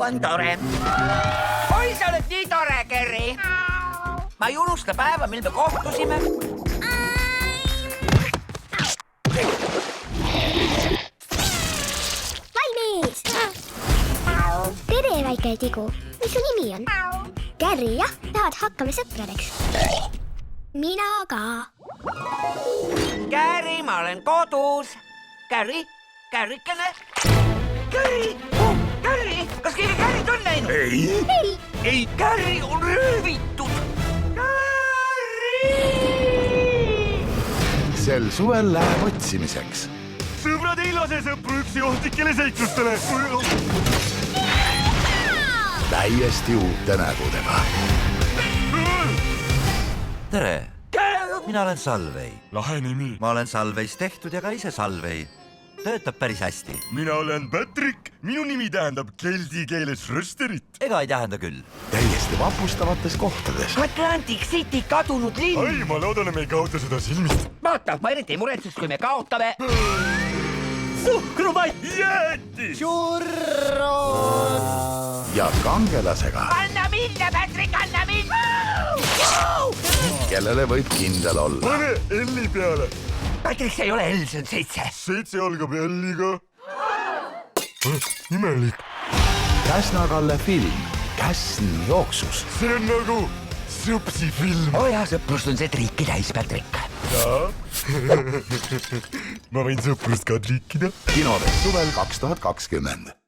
on tore. Oi, sa oled nii tore, Kerri. Ma ei unusta päeva, mil me kohtusime. Valmis! Tere, väike tigu. Mis su nimi on? Kerri, jah? Tahad hakkame sõpradeks? Mina ka. Kerri, ma olen kodus. Kerri, Kerrikene. Kerri, Kerri, kas keegi Kerrit on näinud? Ei, Kerri on röövitud. Kerri! Sel suvel läheb otsimiseks. Sõbrad ei lase sõpru üksi ohtlikele seiklustele. Täiesti uute nägudega. Tere, mina olen Salvei. Lahe nimi. Ma olen Salveist tehtud ja ka ise Salvei. Töötab päris hästi. Mina olen Patrick. Minu nimi tähendab keldi keeles rösterit. Ega ei tähenda küll. Täiesti vapustavates kohtades. Atlantic City kadunud linn. Ai, ma loodan, et me ei kaota seda silmist. Vaata, ma eriti ei muretseks, kui me kaotame. Suhkrumatt! Jääti! Ja kangelasega, Anna minna, Patrick, anna minna! kellele võib kindel olla. Pane Elli peale. Patrick, see ei ole L, see on 7. 7 algab Elliga. Imelik. Käsna-Kalle film Käsn jooksus. See on nagu sõpsi film. Oo jah, sõprust on see triiki täis, Patrick. Ma võin sõprust ka triikida. Kinodes suvel 2020.